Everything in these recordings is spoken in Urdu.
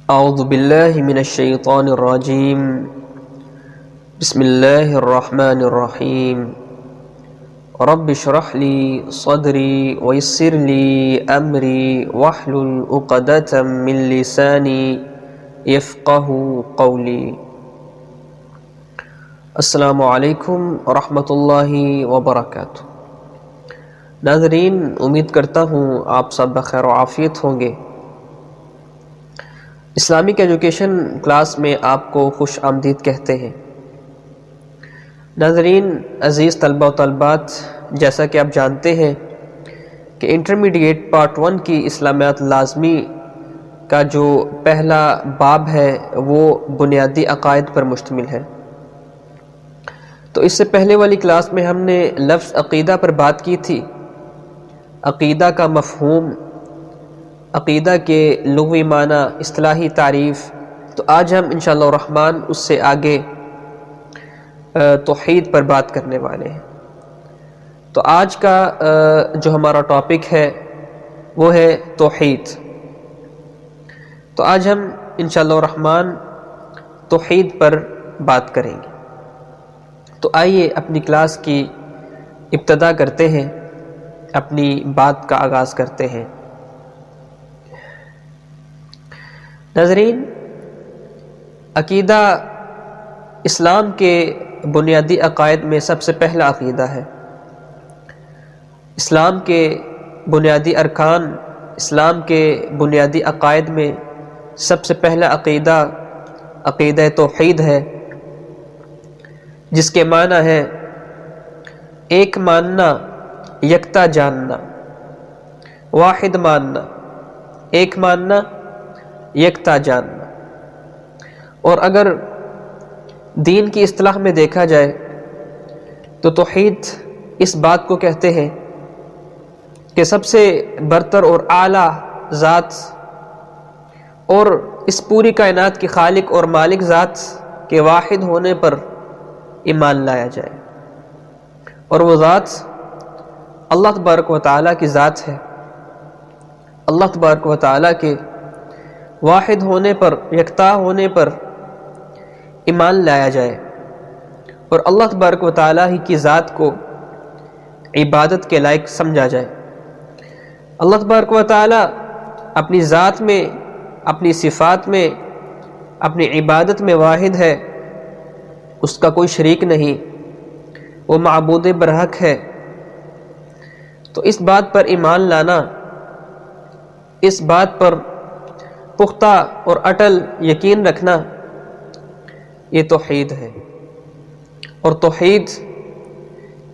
اعوذ باللہ من الشیطان الرجیم بسم اللہ الرحمن الرحیم رب اشرح لی صدری ویسر لی امری واحلل عقدۃ من لسانی یفقہوا قولی۔ السلام علیکم ورحمۃ اللہ وبرکاتہ۔ ناظرین، امید کرتا ہوں آپ سب بخیر و عافیت ہوں گے۔ اسلامک ایجوکیشن کلاس میں آپ کو خوش آمدید کہتے ہیں۔ ناظرین عزیز طلبہ و طالبات، جیسا کہ آپ جانتے ہیں کہ انٹرمیڈیٹ پارٹ 1 کی اسلامیات لازمی کا جو پہلا باب ہے وہ بنیادی عقائد پر مشتمل ہے۔ تو اس سے پہلے والی کلاس میں ہم نے لفظ عقیدہ پر بات کی تھی، عقیدہ کا مفہوم، عقیدہ کے لغوی معنی، اصطلاحی تعریف۔ تو آج ہم انشاءاللہ الرحمن اس سے آگے توحید پر بات کرنے والے ہیں۔ تو آج کا جو ہمارا ٹاپک ہے وہ ہے توحید۔ تو آج ہم انشاءاللہ الرحمن توحید پر بات کریں گے۔ تو آئیے اپنی کلاس کی ابتدا کرتے ہیں، اپنی بات کا آغاز کرتے ہیں۔ ناظرین، عقیدہ اسلام کے بنیادی عقائد میں سب سے پہلا عقیدہ ہے۔ اسلام کے بنیادی ارکان، اسلام کے بنیادی عقائد میں سب سے پہلا عقیدہ عقیدہ توحید ہے، جس کے معنی ہے ایک ماننا، یکتا جاننا، واحد ماننا، ایک ماننا، یکتا جاننا۔ اور اگر دین کی اصطلاح میں دیکھا جائے تو توحید اس بات کو کہتے ہیں کہ سب سے برتر اور اعلیٰ ذات اور اس پوری کائنات کی خالق اور مالک ذات کے واحد ہونے پر ایمان لایا جائے، اور وہ ذات اللہ تبارک و تعالیٰ کی ذات ہے۔ اللہ تبارک و تعالیٰ کے واحد ہونے پر، یکتا ہونے پر ایمان لایا جائے، اور اللہ تبارک و تعالیٰ ہی کی ذات کو عبادت کے لائق سمجھا جائے۔ اللہ تبارک و تعالیٰ اپنی ذات میں، اپنی صفات میں، اپنی عبادت میں واحد ہے، اس کا کوئی شریک نہیں، وہ معبود برحق ہے۔ تو اس بات پر ایمان لانا، اس بات پر پختہ اور اٹل یقین رکھنا، یہ توحید ہے۔ اور توحید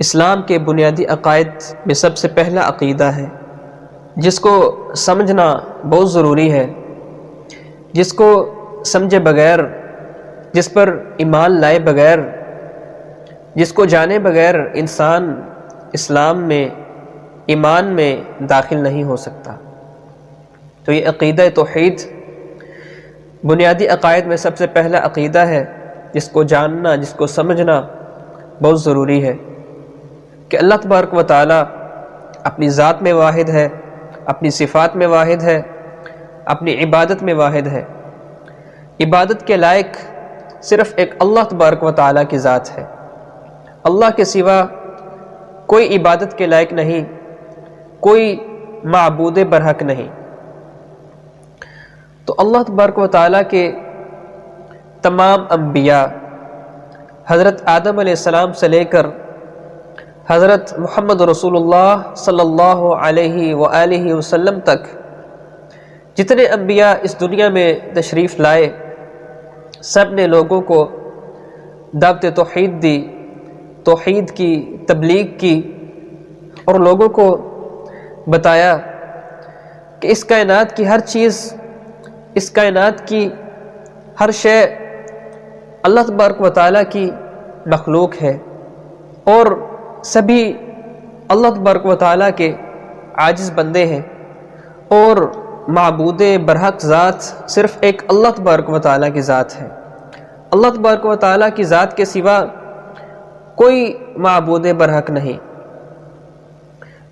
اسلام کے بنیادی عقائد میں سب سے پہلا عقیدہ ہے، جس کو سمجھنا بہت ضروری ہے، جس کو سمجھے بغیر، جس پر ایمان لائے بغیر، جس کو جانے بغیر انسان اسلام میں، ایمان میں داخل نہیں ہو سکتا۔ تو یہ عقیدہ توحید بنیادی عقائد میں سب سے پہلا عقیدہ ہے، جس کو جاننا، جس کو سمجھنا بہت ضروری ہے کہ اللہ تبارک و تعالیٰ اپنی ذات میں واحد ہے، اپنی صفات میں واحد ہے، اپنی عبادت میں واحد ہے۔ عبادت کے لائق صرف ایک اللہ تبارک و تعالیٰ کی ذات ہے، اللہ کے سوا کوئی عبادت کے لائق نہیں، کوئی معبود برحق نہیں۔ تو اللہ تبارک و تعالیٰ کے تمام انبیاء، حضرت آدم علیہ السلام سے لے کر حضرت محمد رسول اللہ صلی اللہ علیہ وآلہ وسلم تک جتنے انبیاء اس دنیا میں تشریف لائے، سب نے لوگوں کو دعوت توحید دی، توحید کی تبلیغ کی، اور لوگوں کو بتایا کہ اس کائنات کی ہر چیز، اس کائنات کی ہر شے اللہ تبارک و تعالیٰ کی مخلوق ہے، اور سبھی اللہ تبارک و تعالیٰ کے عاجز بندے ہیں، اور معبود برحق ذات صرف ایک اللہ تبارک و تعالیٰ کی ذات ہے۔ اللہ تبارک و تعالیٰ کی ذات کے سوا کوئی معبود برحق نہیں۔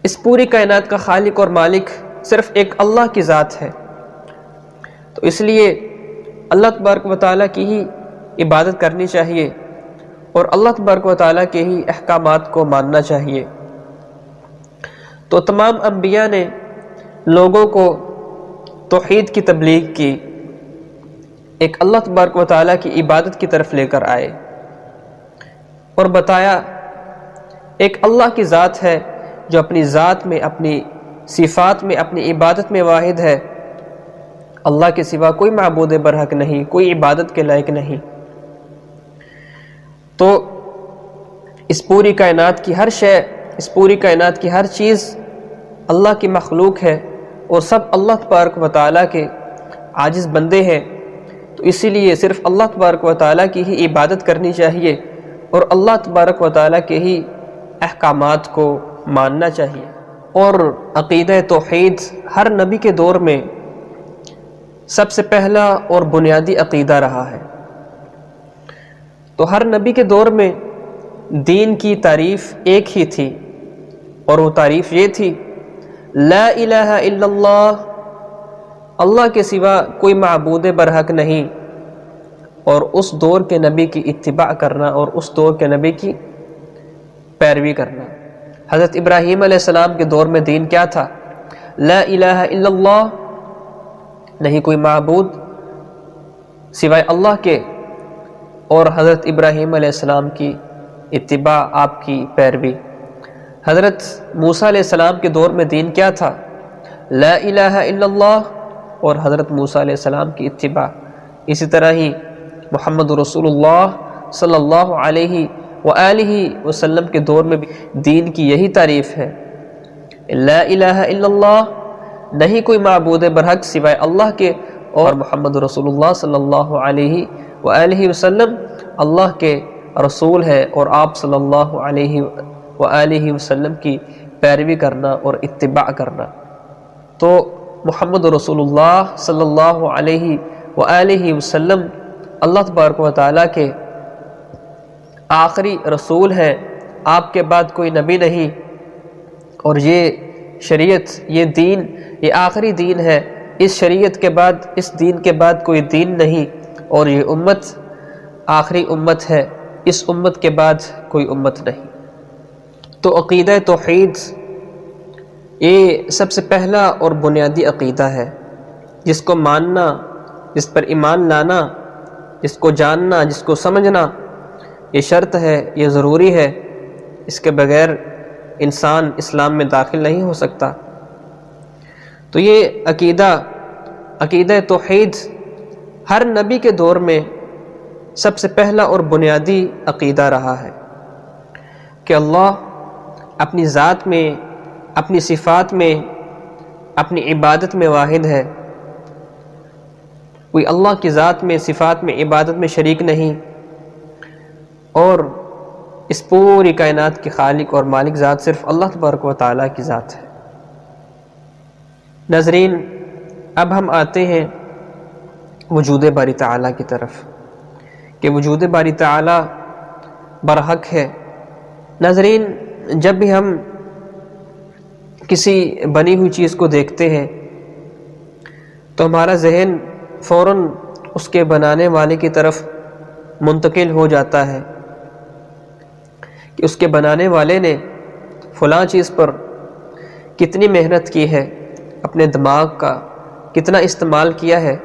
اس پوری کائنات کا خالق اور مالک صرف ایک اللہ کی ذات ہے۔ تو اس لیے اللہ تبارک و تعالیٰ کی ہی عبادت کرنی چاہیے اور اللہ تبارک و تعالیٰ کے ہی احکامات کو ماننا چاہیے۔ تو تمام انبیاء نے لوگوں کو توحید کی تبلیغ کی، ایک اللہ تبارک و تعالیٰ کی عبادت کی طرف لے کر آئے اور بتایا ایک اللہ کی ذات ہے جو اپنی ذات میں، اپنی صفات میں، اپنی عبادت میں واحد ہے، اللہ کے سوا کوئی معبود برحق نہیں، کوئی عبادت کے لائق نہیں۔ تو اس پوری کائنات کی ہر شے، اس پوری کائنات کی ہر چیز اللہ کی مخلوق ہے اور سب اللہ تبارک و تعالیٰ کے عاجز بندے ہیں، تو اسی لیے صرف اللہ تبارک و تعالیٰ کی ہی عبادت کرنی چاہیے اور اللہ تبارک و تعالیٰ کے ہی احکامات کو ماننا چاہیے۔ اور عقیدہ توحید ہر نبی کے دور میں سب سے پہلا اور بنیادی عقیدہ رہا ہے۔ تو ہر نبی کے دور میں دین کی تعریف ایک ہی تھی اور وہ تعریف یہ تھی، لا الہ الا اللہ، اللہ کے سوا کوئی معبود برحق نہیں، اور اس دور کے نبی کی اتباع کرنا اور اس دور کے نبی کی پیروی کرنا۔ حضرت ابراہیم علیہ السلام کے دور میں دین کیا تھا؟ لا الہ الا اللہ، نہیں کوئی معبود سوائے اللہ کے، اور حضرت ابراہیم علیہ السلام کی اتباع، آپ کی پیروی۔ حضرت موسیٰ علیہ السلام کے دور میں دین کیا تھا؟ لا الہ الا اللہ اور حضرت موسیٰ علیہ السلام کی اتباع۔ اسی طرح ہی محمد رسول اللہ صلی اللہ علیہ وآلہ وسلم کے دور میں بھی دین کی یہی تعریف ہے، لا الہ الا اللہ، نہیں کوئی معبود برحق سوائے اللہ کے، اور محمد رسول اللہ صلی اللہ علیہ وآلہ وسلم اللہ کے رسول ہے اور آپ صلی اللہ علیہ وآلہ وسلم کی پیروی کرنا اور اتباع کرنا۔ تو محمد رسول اللہ صلی اللہ علیہ وآلہ وسلم اللہ تبارک و تعالیٰ کے آخری رسول ہیں، آپ کے بعد کوئی نبی نہیں، اور یہ شریعت، یہ دین، یہ آخری دین ہے، اس شریعت کے بعد، اس دین کے بعد کوئی دین نہیں، اور یہ امت آخری امت ہے، اس امت کے بعد کوئی امت نہیں۔ تو عقیدہ توحید یہ سب سے پہلا اور بنیادی عقیدہ ہے، جس کو ماننا، جس پر ایمان لانا، جس کو جاننا، جس کو سمجھنا، یہ شرط ہے، یہ ضروری ہے، اس کے بغیر انسان اسلام میں داخل نہیں ہو سکتا۔ تو یہ عقیدہ توحید ہر نبی کے دور میں سب سے پہلا اور بنیادی عقیدہ رہا ہے کہ اللہ اپنی ذات میں، اپنی صفات میں، اپنی عبادت میں واحد ہے، کوئی اللہ کی ذات میں، صفات میں، عبادت میں شریک نہیں، اور اس پوری کائنات کی خالق اور مالک ذات صرف اللہ تبارک و تعالیٰ کی ذات ہے۔ ناظرین، اب ہم آتے ہیں وجود باری تعالیٰ کی طرف کہ وجود باری تعالیٰ برحق ہے۔ ناظرین، جب بھی ہم کسی بنی ہوئی چیز کو دیکھتے ہیں تو ہمارا ذہن فوراً اس کے بنانے والے کی طرف منتقل ہو جاتا ہے کہ اس کے بنانے والے نے فلاں چیز پر کتنی محنت کی ہے، اپنے دماغ کا کتنا استعمال کیا ہے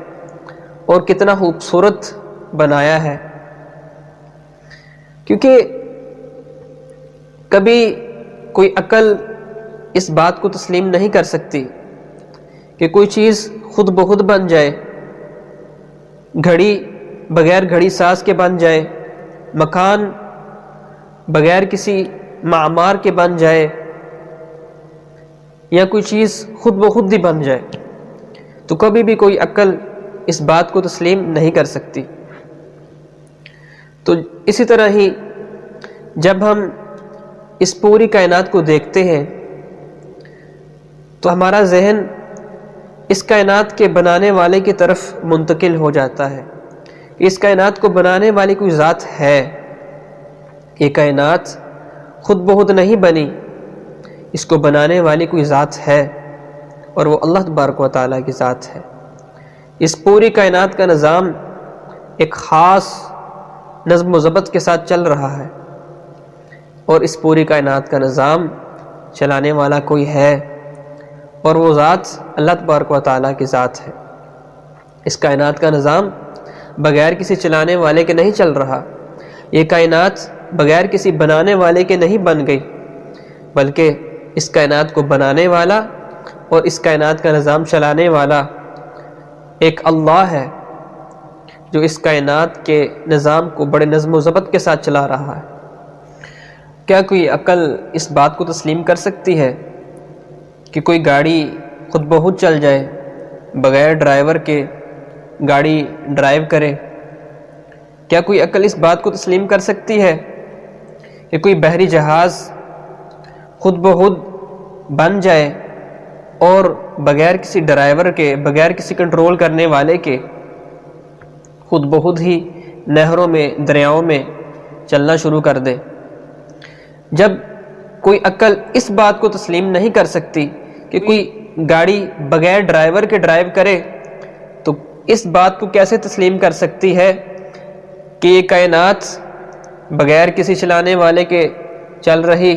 اور کتنا خوبصورت بنایا ہے۔ کیونکہ کبھی کوئی عقل اس بات کو تسلیم نہیں کر سکتی کہ کوئی چیز خود بخود بن جائے، گھڑی بغیر گھڑی ساز کے بن جائے، مکان بغیر کسی معمار کے بن جائے، یا کوئی چیز خود بخود ہی بن جائے، تو کبھی بھی کوئی عقل اس بات کو تسلیم نہیں کر سکتی۔ تو اسی طرح ہی جب ہم اس پوری کائنات کو دیکھتے ہیں تو ہمارا ذہن اس کائنات کے بنانے والے کی طرف منتقل ہو جاتا ہے۔ اس کائنات کو بنانے والی کوئی ذات ہے، یہ کائنات خود بخود نہیں بنی، اس کو بنانے والی کوئی ذات ہے اور وہ اللہ تبارک و تعالیٰ کی ذات ہے۔ اس پوری کائنات کا نظام ایک خاص نظم و ضبط کے ساتھ چل رہا ہے، اور اس پوری کائنات کا نظام چلانے والا کوئی ہے، اور وہ ذات اللہ تبارک و تعالیٰ کی ذات ہے۔ اس کائنات کا نظام بغیر کسی چلانے والے کے نہیں چل رہا، یہ کائنات بغیر کسی بنانے والے کے نہیں بن گئی، بلکہ اس کائنات کو بنانے والا اور اس کائنات کا نظام چلانے والا ایک اللہ ہے، جو اس کائنات کے نظام کو بڑے نظم و ضبط کے ساتھ چلا رہا ہے۔ کیا کوئی عقل اس بات کو تسلیم کر سکتی ہے کہ کوئی گاڑی خود بخود چل جائے، بغیر ڈرائیور کے گاڑی ڈرائیو کرے؟ کیا کوئی عقل اس بات کو تسلیم کر سکتی ہے کہ کوئی بحری جہاز خود بخود بن جائے اور بغیر کسی ڈرائیور کے، بغیر کسی کنٹرول کرنے والے کے خود بخود ہی نہروں میں، دریاؤں میں چلنا شروع کر دے؟ جب کوئی عقل اس بات کو تسلیم نہیں کر سکتی کہ کوئی گاڑی بغیر ڈرائیور کے ڈرائیو کرے، تو اس بات کو کیسے تسلیم کر سکتی ہے کہ یہ کائنات بغیر کسی چلانے والے کے چل رہی،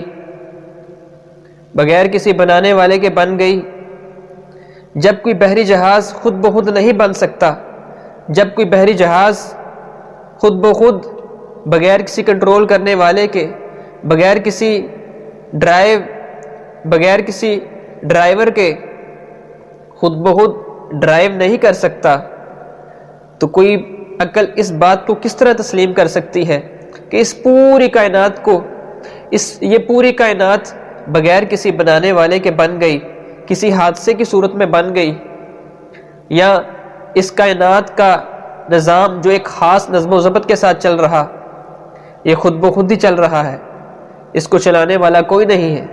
بغیر کسی بنانے والے کے بن گئی؟ جب کوئی بحری جہاز خود بخود نہیں بن سکتا، جب کوئی بحری جہاز خود بخود بغیر کسی کنٹرول کرنے والے کے، بغیر کسی ڈرائیور کے خود بخود ڈرائیو نہیں کر سکتا، تو کوئی عقل اس بات کو کس طرح تسلیم کر سکتی ہے کہ اس پوری کائنات کو، یہ پوری کائنات بغیر کسی بنانے والے کے بن گئی، کسی حادثے کی صورت میں بن گئی، یا اس کائنات کا نظام جو ایک خاص نظم و ضبط کے ساتھ چل رہا، یہ خود بخود ہی چل رہا ہے، اس کو چلانے والا کوئی نہیں ہے؟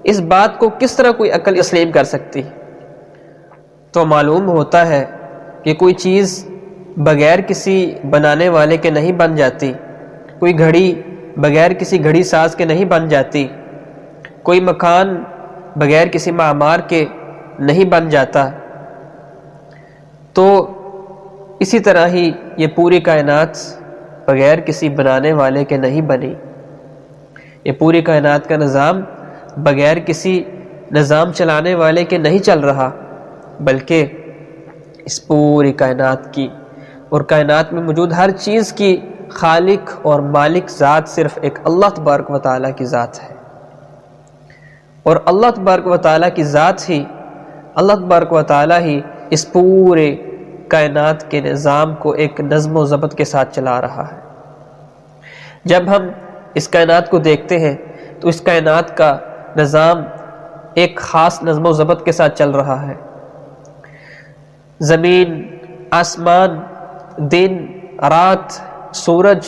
اس بات کو کس طرح کوئی عقل تسلیم کر سکتی؟ تو معلوم ہوتا ہے کہ کوئی چیز بغیر کسی بنانے والے کے نہیں بن جاتی، کوئی گھڑی بغیر کسی گھڑی ساز کے نہیں بن جاتی، کوئی مکان بغیر کسی معمار کے نہیں بن جاتا۔ تو اسی طرح ہی یہ پوری کائنات بغیر کسی بنانے والے کے نہیں بنی، یہ پوری کائنات کا نظام بغیر کسی نظام چلانے والے کے نہیں چل رہا، بلکہ اس پوری کائنات کی اور کائنات میں موجود ہر چیز کی خالق اور مالک ذات صرف ایک اللہ تبارک و تعالیٰ کی ذات ہے، اور اللہ تبارک و تعالیٰ کی ذات ہی، اللہ تبارک و تعالیٰ ہی اس پورے کائنات کے نظام کو ایک نظم و ضبط کے ساتھ چلا رہا ہے۔ جب ہم اس کائنات کو دیکھتے ہیں تو اس کائنات کا نظام ایک خاص نظم و ضبط کے ساتھ چل رہا ہے۔ زمین، آسمان، دن، رات، سورج،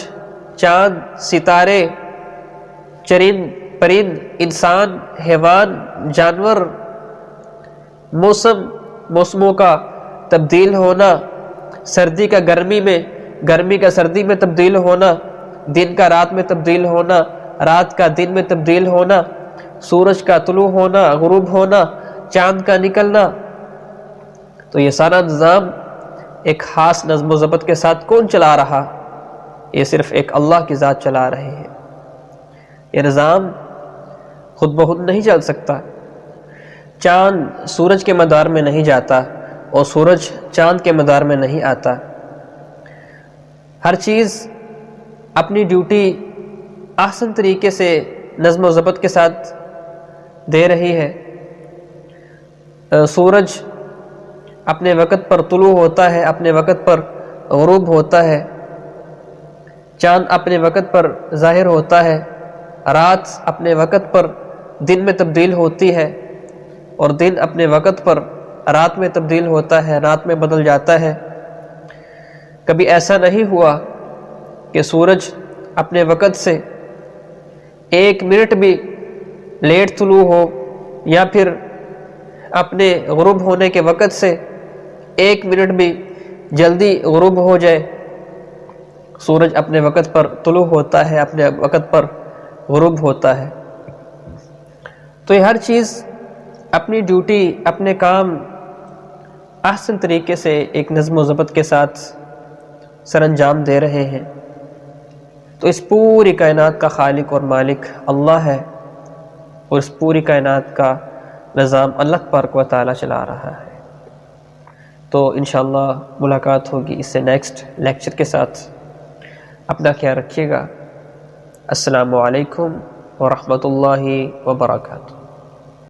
چاند، ستارے، چرند، پرند، انسان، حیوان، جانور، موسموں کا تبدیل ہونا، سردی کا گرمی میں، گرمی کا سردی میں تبدیل ہونا، دن کا رات میں تبدیل ہونا، رات کا دن میں تبدیل ہونا، سورج کا طلوع ہونا، غروب ہونا، چاند کا نکلنا، تو یہ سارا نظام ایک خاص نظم و ضبط کے ساتھ کون چلا رہا؟ یہ صرف ایک اللہ کی ذات چلا رہے ہیں۔ یہ نظام خود بخود نہیں چل سکتا۔ چاند سورج کے مدار میں نہیں جاتا اور سورج چاند کے مدار میں نہیں آتا۔ ہر چیز اپنی ڈیوٹی احسن طریقے سے نظم و ضبط کے ساتھ دے رہی ہے۔ سورج اپنے وقت پر طلوع ہوتا ہے، اپنے وقت پر غروب ہوتا ہے، چاند اپنے وقت پر ظاہر ہوتا ہے، رات اپنے وقت پر دن میں تبدیل ہوتی ہے، اور دن اپنے وقت پر رات میں تبدیل ہوتا ہے، رات میں بدل جاتا ہے۔ کبھی ایسا نہیں ہوا کہ سورج اپنے وقت سے ایک منٹ بھی لیٹ طلوع ہو، یا پھر اپنے غروب ہونے کے وقت سے ایک منٹ بھی جلدی غروب ہو جائے۔ سورج اپنے وقت پر طلوع ہوتا ہے، اپنے وقت پر غروب ہوتا ہے۔ تو یہ ہر چیز اپنی ڈیوٹی، اپنے کام احسن طریقے سے ایک نظم و ضبط کے ساتھ سر انجام دے رہے ہیں، تو اس پوری کائنات کا خالق اور مالک اللہ ہے، اور اس پوری کائنات کا نظام اللہ تبارک و تعالیٰ چلا رہا ہے۔ تو انشاءاللہ ملاقات ہوگی اس سے نیکسٹ لیکچر کے ساتھ۔ اپنا خیال رکھیے گا۔ السلام علیکم ورحمۃ اللہ وبرکاتہ۔